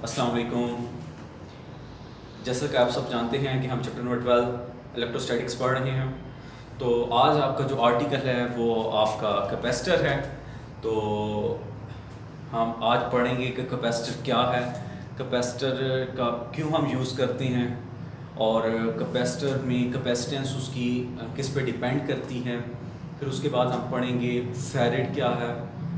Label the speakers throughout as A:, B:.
A: अस्सलाम वालेकुम। जैसा कि आप सब जानते हैं कि हम चैप्टर नंबर 12 इलेक्ट्रोस्टैटिक्स पढ़ रहे हैं। तो आज आपका जो आर्टिकल है वो आपका कैपेसिटर है। तो हम आज पढ़ेंगे कि कैपेसिटर क्या है, कैपेसिटर का क्यों हम यूज़ करते हैं, और कैपेसिटर में कैपेसिटेंस उसकी किस पे डिपेंड करती है। फिर उसके बाद हम पढ़ेंगे फैरेड क्या है,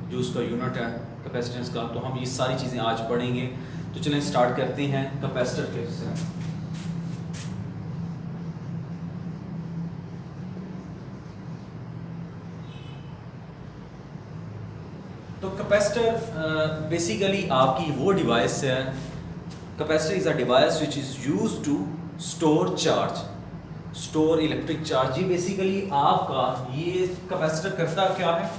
A: जो उसका यूनिट है कैपेसिटेंस का। तो हम ये सारी चीज़ें आज पढ़ेंगे। तो चलें स्टार्ट करते हैं कैपेसिटर के से। तो कैपेसिटर बेसिकली आपकी वो डिवाइस है। Capacitor is a device which is used to store charge, store electric charge. ये बेसिकली आपका ये कैपेसिटर करता क्या है?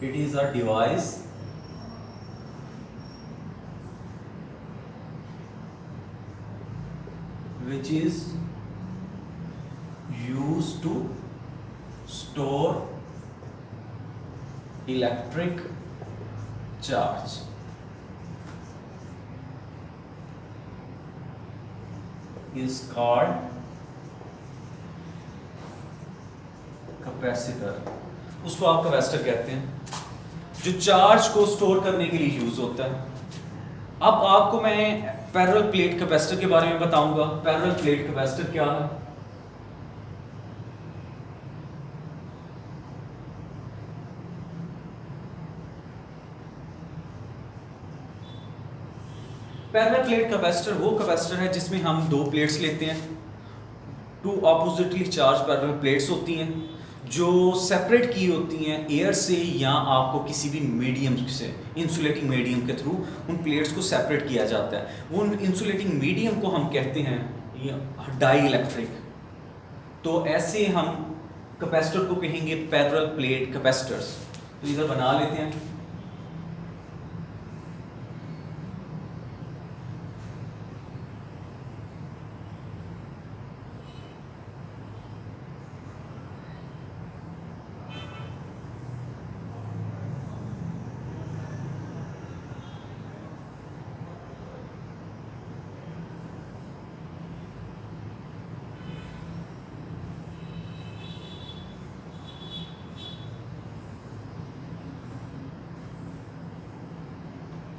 A: It is a device which is used to store electric charge is called capacitor. उसको आप कैपेसिटर कहते हैं, जो चार्ज को स्टोर करने के लिए यूज होता है। अब आपको मैं पैरेलल प्लेट कैपेसिटर के बारे में बताऊंगा। पैरेलल प्लेट कैपेसिटर क्या है? पैरेलल प्लेट कैपेसिटर वो कैपेसिटर है जिसमें हम दो प्लेट्स लेते हैं। Two oppositely charge parallel plates होती हैं जो सेपरेट की होती हैं एयर से, या आपको किसी भी मीडियम से, इंसुलेटिंग मीडियम के थ्रू उन प्लेट्स को सेपरेट किया जाता है। उन इंसुलेटिंग मीडियम को हम कहते हैं डाई इलेक्ट्रिक। तो ऐसे हम कैपेसिटर को कहेंगे पैरेलल प्लेट कैपेसिटर्स। तो इधर बना लेते हैं।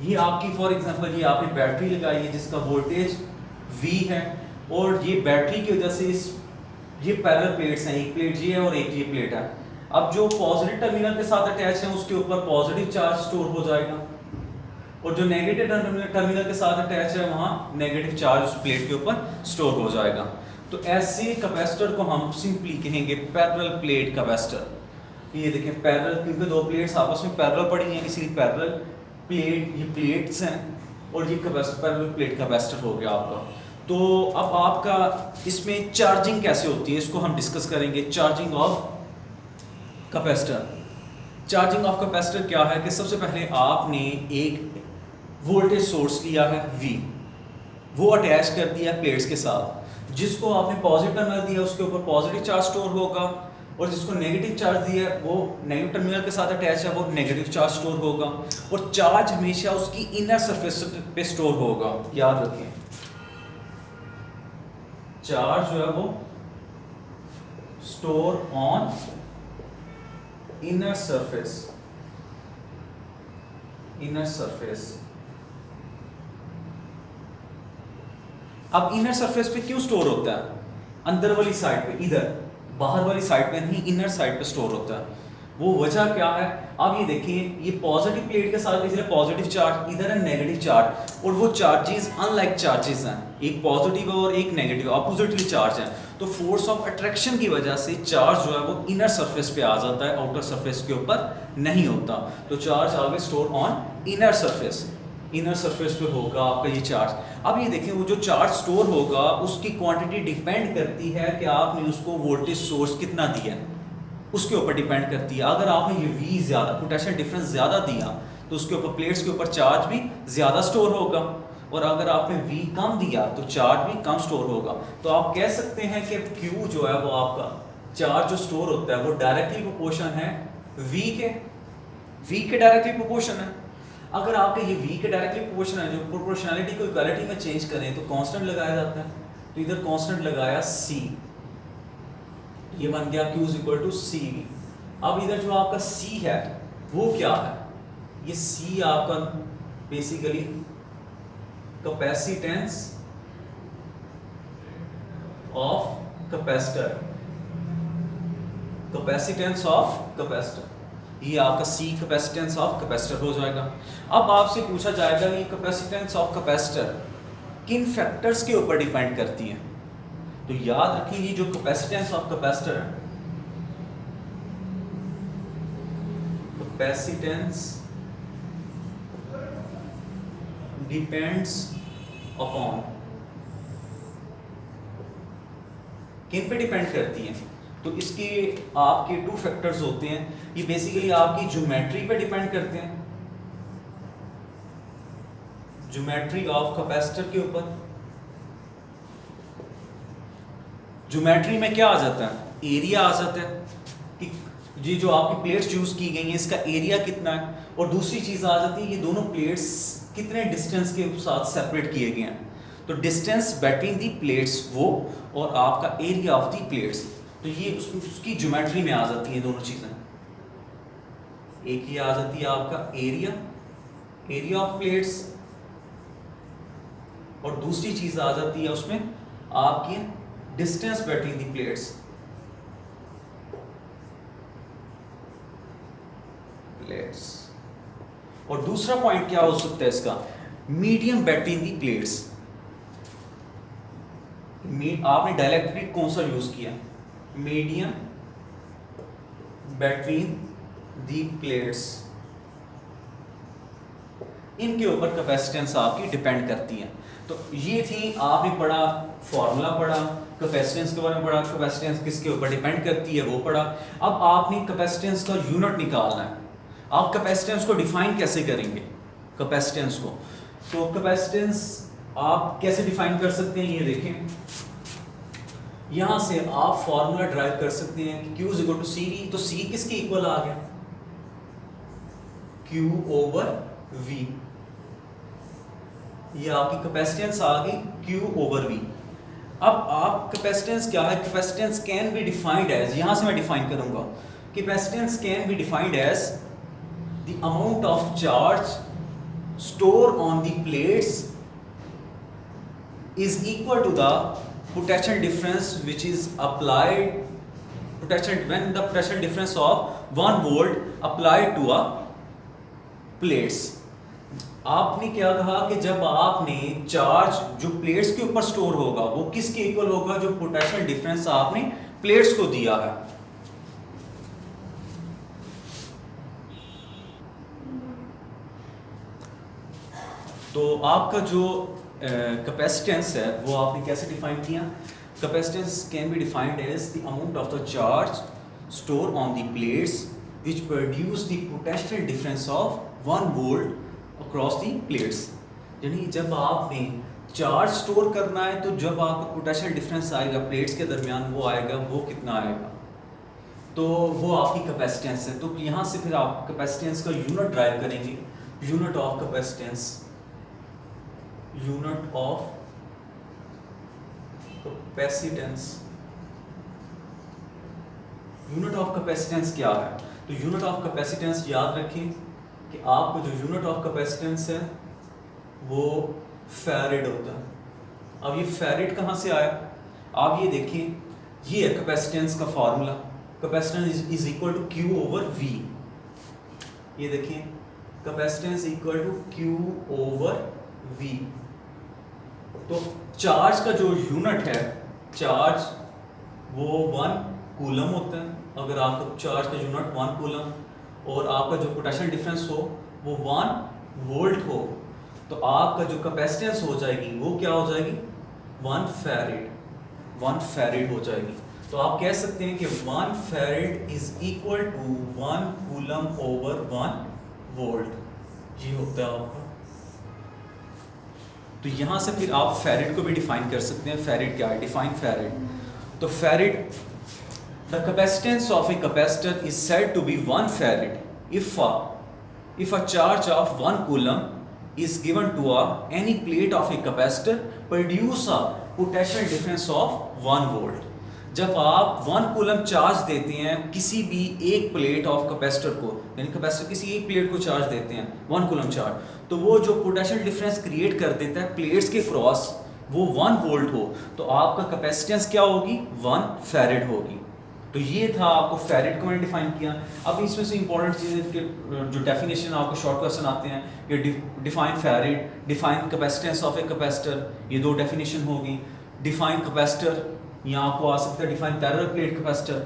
A: ये आपकी फॉर एग्जांपल ये आपने बैटरी लगाई है जिसका वोल्टेज V है, और ये बैटरी की वजह से ये पैरेलल प्लेट्स हैं, एक प्लेट ये है और एक ये प्लेट है। अब जो पॉजिटिव टर्मिनल के साथ अटैच है उसके ऊपर पॉजिटिव चार्ज स्टोर हो जाएगा, और जो नेगेटिव टर्मिनल के साथ अटैच है वहाँ नेगेटिव चार्ज उस प्लेट के ऊपर स्टोर हो जाएगा। तो ऐसे कैपेसिटर को हम सिंपली कहेंगे पैरेलल प्लेट कैपेसिटर। ये देखें पैरेलल, क्योंकि दो प्लेट्स आपस में पैरेलल पड़ी हैं इसलिए पैरेलल प्लेट, ये प्लेट्स हैं, और ये पैरेलल प्लेट कैपेसिटर हो गया आपका। तो अब आपका इसमें चार्जिंग कैसे होती है इसको हम डिस्कस करेंगे। Charging of capacitor. Charging of capacitor क्या है कि सबसे पहले आपने एक वोल्टेज सोर्स लिया है V, वो अटैच कर दिया प्लेट्स के साथ। जिसको आपने पॉजिटिव टर्मिनल दिया उसके ऊपर पॉजिटिव चार्ज स्टोर होगा, और जिसको नेगेटिव चार्ज दिया है वो नेगेटिव टर्मिनल के साथ अटैच है, वो नेगेटिव चार्ज स्टोर होगा। और चार्ज हमेशा उसकी इनर सरफेस पे स्टोर होगा, याद रखें। चार्ज जो है वो store on inner surface, inner surface. अब इनर सरफेस पे क्यों स्टोर होता है? अंदर वाली साइड पे, इधर बाहर वाली साइड पे नहीं, इनर साइड पे स्टोर होता है। वो वजह क्या है? आप ये देखिए, ये पॉजिटिव प्लेट के साथ इधर पॉजिटिव चार्ज, इधर है नेगेटिव चार्ज, और वो चार्जेस अनलाइक चार्जेस हैं, एक पॉजिटिव और एक नेगेटिव अपोजिटली चार्ज हैं। तो फोर्स ऑफ अट्रैक्शन की वजह से चार्ज जो है वो इनर सरफेस पे आ जाता है, आउटर सरफेस के ऊपर नहीं होता। तो charge always store on inner surface, inner surface पे होगा आपका ये चार्ज। अब ये देखें, वो जो चार्ज स्टोर होगा उसकी क्वांटिटी डिपेंड करती है कि आपने उसको वोल्टेज सोर्स कितना दिया, उसके ऊपर डिपेंड करती है। अगर आपने ये V ज़्यादा, पोटेंशियल डिफरेंस ज़्यादा दिया तो उसके ऊपर प्लेट्स के ऊपर चार्ज भी ज़्यादा स्टोर होगा, और अगर आपने V कम दिया तो चार्ज भी कम स्टोर होगा। तो आप कह सकते हैं कि Q जो है वो आपका चार्ज जो स्टोर होता है वो डायरेक्टली प्रोपोर्शन है V के डायरेक्टली प्रोपोर्शन है। अगर आपके ये v के डायरेक्टली प्रोपोर्शनल है, जो प्रोपोर्शनैलिटी को इक्वालिटी में चेंज करें तो कांस्टेंट लगाया जाता है, तो इधर कांस्टेंट लगाया c, ये बन गया q is equal to C V. अब इधर जो आपका c है वो क्या है, ये c आपका basically capacitance of capacitor, capacitance of capacitor, ये आपका C कैपेसिटेंस ऑफ कैपेसिटर हो जाएगा। अब आपसे पूछा जाएगा ये कैपेसिटेंस ऑफ कैपेसिटर किन फैक्टर्स के ऊपर डिपेंड करती है, तो याद रखें ये जो कैपेसिटेंस ऑफ कैपेसिटर है, कैपेसिटेंस डिपेंड्स अपॉन, किन पे डिपेंड करती है, तो इसके आपके टू फैक्टर्स होते हैं, ये बेसिकली आपकी ज्योमेट्री पे डिपेंड करते हैं, ज्योमेट्री ऑफ कैपेसिटर के ऊपर। ज्योमेट्री में क्या आ जाता है, एरिया आ जाता है कि ये जो आपकी प्लेट्स यूज की गई हैं इसका एरिया कितना है, और दूसरी चीज आ जाती है ये दोनों प्लेट्स कितने डिस्टेंस के साथ सेपरेट किए गए हैं, तो डिस्टेंस बिटवीन दी प्लेट्स वो और आपका एरिया ऑफ दी प्लेट्स, तो ये उसकी ज्योमेट्री में आ जाती है दोनों चीजें। एक ये आ जाती है आपका एरिया, एरिया ऑफ प्लेट्स, और दूसरी चीज आ जाती है उसमें आपकी distance between the plates, plates. और दूसरा पॉइंट क्या हो सकता है इसका, मीडियम बिटवीन दी प्लेट्स। आपने डायइलेक्ट्रिक कौन सा यूज किया, मीडियम बिटवीन दी प्लेट्स, इनके ऊपर कैपेसिटेंस आपकी डिपेंड करती है। तो ये थी, आपने पढ़ा फॉर्मूला पढ़ा, कैपेसिटेंस के बारे में पढ़ा, कैपेसिटेंस किसके ऊपर डिपेंड करती है वो पढ़ा। अब आपने कैपेसिटेंस का यूनिट निकालना है, आप कैपेसिटेंस को डिफाइन कैसे करेंगे, कैपेसिटेंस को, तो कैपेसिटेंस आप कैसे डिफाइन कर सकते हैं, ये देखें, यहां से आप फॉर्मूला ड्राइव कर सकते हैं कि Q is equal to C V, तो C किसके इक्वल आ गया, Q ओवर V, ये आपकी कैपेसिटेंस आ गई Q ओवर V। अब आप कैपेसिटेंस क्या है, capacitance can be defined as, यहां से मैं डिफाइन करूंगा, capacitance can be defined as the amount of charge stored on the plates is equal to the potential difference which is applied, when the potential difference of 1 volt applied to a plates। आपने क्या कहा कि जब आपने charge जो plates के ऊपर store होगा वो किसके इक्वल होगा, जो पोटेंशियल डिफरेंस आपने प्लेट्स को दिया है। तो आपका जो कैपेसिटेंस है वो आपने कैसे डिफाइन किया, capacitance can be defined as the amount of the charge store on the plates which produce the potential difference of 1 volt across the plates. यानी जब आपने चार्ज स्टोर करना है तो जब आपका पोटेंशियल डिफरेंस आएगा प्लेट्स के दरमियान वो आएगा, वो कितना आएगा, तो वो आपकी कैपेसिटेंस है। तो यहाँ से फिर आप कैपेसिटेंस का यूनिट ड्राइव करेंगे, unit of capacitance, unit of capacitance, unit of capacitance क्या है, तो यूनिट ऑफ कैपेसिटेंस याद रखें कि आपको जो यूनिट ऑफ कैपेसिटेंस है वो फैरेड होता है। अब ये फैरेड कहाँ से आया, आप ये देखिए, ये है कैपेसिटेंस का formula, capacitance is equal to Q over V। ये देखिए capacitance equal to Q over V। तो चार्ज का जो यूनिट है, चार्ज वो 1 कूलम होता है, अगर आपका चार्ज का यूनिट 1 कूलम और आपका जो पोटेंशियल डिफरेंस हो वो 1 वोल्ट हो, तो आपका जो कैपेसिटेंस हो जाएगी वो क्या हो जाएगी, 1 फैरेड, 1 फैरेड हो जाएगी। तो आप कह सकते हैं कि 1 farad is equal to 1 coulomb over 1 volt, ये होता है आपका। तो यहाँ से फिर आप फैरेड को भी डिफाइन कर सकते हैं, फैरेड क्या है, डिफाइन फैरेड। तो farad, the capacitance of a capacitor is said to be 1 farad if if a charge of 1 coulomb is given to any plate of a capacitor produce a potential difference of 1 volt. जब आप 1 coulomb charge देते हैं किसी भी एक plate of capacitor को, यानी capacitor किसी एक प्लेट को चार्ज देते हैं 1 कूलम चार्ज, तो वो जो पोटेंशियल डिफरेंस क्रिएट कर देता है प्लेट्स के क्रॉस वो 1 वोल्ट हो, तो आपका कैपेसिटेंस क्या होगी, 1 फैरेड होगी। तो ये था, आपको फैरेड को मैंने डिफाइन किया। अब इसमें से इंपॉर्टेंट चीज़ें के जो डेफिनेशन आपको शॉर्ट क्वेश्चन आते हैं, ये define farad, define capacitance of a capacitor, ये 2 डेफिनेशन होगी। डिफाइन कैपेसिटर, यहाँ आपको आ सकता है डिफाइन पैरेलल प्लेट कैपेसिटर,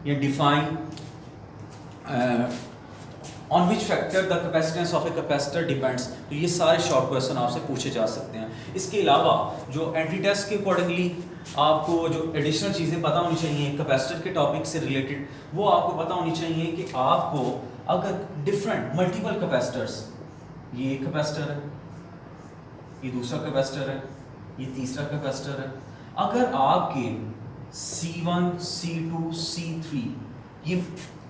A: या define on which factor the capacitance of a capacitor depends. तो ये सारे शॉर्ट क्वेश्चन आपसे पूछे जा सकते हैं। इसके अलावा जो एंट्री टेस्ट के अकॉर्डिंगली आपको जो एडिशनल चीज़ें पता होनी चाहिए कैपेसिटर के टॉपिक से रिलेटेड, वो आपको पता होनी चाहिए कि आपको अगर डिफरेंट मल्टीपल कैपेसिटर्स, ये एक कैपेसिटर है, ये दूसरा कैपेसिटर है, ये तीसरा कैपेसिटर है, अगर आपके C1, C2, C3 ये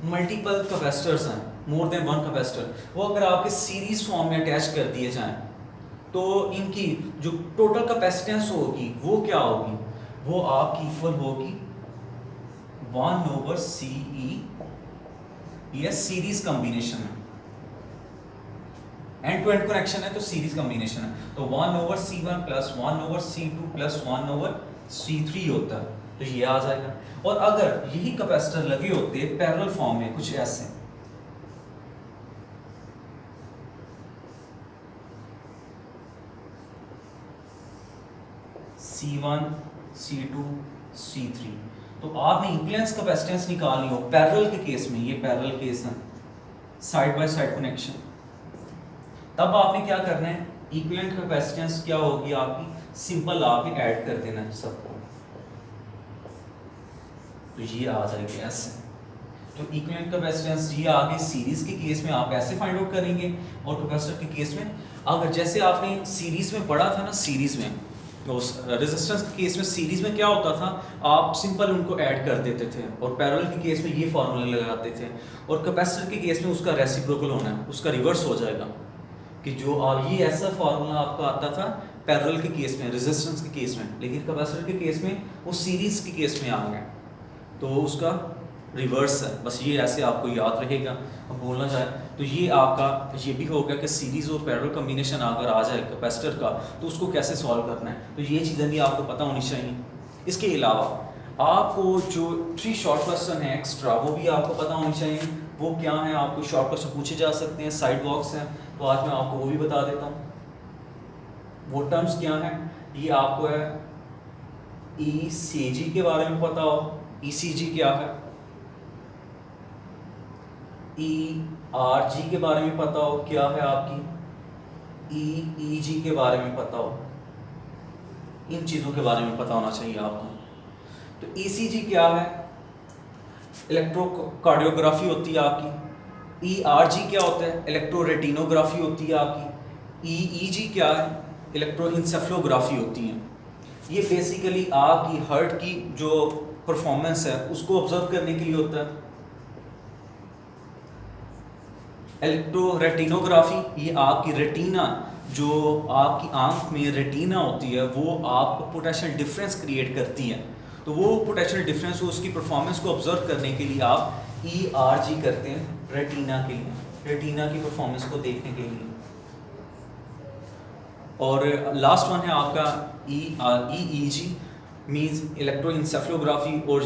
A: मल्टीपल कैपेसिटर्स हैं, मोर देन 1 कैपेसिटर, वो अगर आपके सीरीज फॉर्म में अटैच कर दिए जाएं तो इनकी जो टोटल कैपेसिटेंस होगी वो क्या होगी, वो आपकी इक्वल होगी 1/CE, ये सीरीज कॉम्बिनेशन है, एंड टू एंड कनेक्शन है तो सीरीज कॉम्बिनेशन है, तो 1/C1 plus 1/C2 plus 1/C3 होता है, तो ये आ जाएगा। और अगर यही कैपेसिटर लगे होते पैरेलल फॉर्म में कुछ ऐसे, C1, C2, C3, तो आपने इक्विवेलेंस कैपेसिटेंस निकालनी हो पैरेलल के केस में, ये पैरेलल केस है, साइड बाय साइड कनेक्शन, तब आपने क्या करना है, इक्विवेलेंट कैपेसिटेंस क्या होगी आपकी, सिंपल आपने ऐड कर देना है सबको, तो ये आ जाएगी ऐसे। तो इक्विवेलेंट कैपेसिटेंस ये आगे सीरीज के केस में आप ऐसे फाइंड आउट करेंगे, और कैपेसिटर के केस में अगर जैसे आपने सीरीज में पढ़ा था ना, सीरीज में तो रेजिस्टेंस के केस में सीरीज में क्या होता था, आप सिंपल उनको ऐड कर देते थे, और पैरेलल के केस में ये फार्मूला लगाते थे, और कैपेसिटर के केस में उसका रेसिप्रोकल होना है, उसका रिवर्स हो जाएगा, कि जो आप ये ऐसा फार्मूला आपका आता था पैरेलल के केस में, रेजिस्टेंस के केस में, लेकिन कैपेसिटर के केस में वो सीरीज के केस में आ गया, तो उसका रिवर्स है। बस ये ऐसे आपको याद रहेगा। अब बोलना जाए तो ये आपका ये भी होगा कि सीरीज़ और पैरेलल कॉम्बिनेशन अगर आ जाए कैपेसिटर का, तो उसको कैसे सॉल्व करना है, तो ये चीज़ें भी आपको पता होनी चाहिए। इसके अलावा आपको जो 3 शॉर्ट क्वेश्चन है एक्स्ट्रा, वो भी आपको पता होनी चाहिए। वो क्या है, आपको शॉर्ट क्वेश्चन पूछे जा सकते हैं, साइड बॉक्स हैं, तो आज मैं आपको वो भी बता देता हूँ। वो टर्म्स क्या हैं, ये आपको है ECG के बारे में पता हो, ECG क्या है, ERG के बारे में पता हो क्या है आपकी, EEG के बारे में पता हो, इन चीज़ों के बारे में पता होना चाहिए आपको। तो ECG क्या है, इलेक्ट्रोकार्डियोग्राफी होती है आपकी। ERG क्या होता है, इलेक्ट्रोरेटिनोग्राफी होती है आपकी। EEG क्या है, इलेक्ट्रोइंसेफ्लोग्राफी होती है। ये बेसिकली आपकी हार्ट की जो परफॉर्मेंस है उसको ऑब्जर्व करने के लिए होता है। इलेक्ट्रोरेटिनोग्राफी, ये आपकी रेटिना, जो आपकी आंख में रेटिना होती है, वो आपको पोटेंशियल डिफरेंस क्रिएट करती है, तो वो पोटेंशियल डिफरेंस को, उसकी परफॉर्मेंस को ऑब्जर्व करने के लिए आप ERG करते हैं रेटिना के लिए, रेटिना की परफॉर्मेंस को देखने के लिए। और लास्ट वन है आपका EEG मींस इलेक्ट्रोइंसेफ्लोग्राफी, और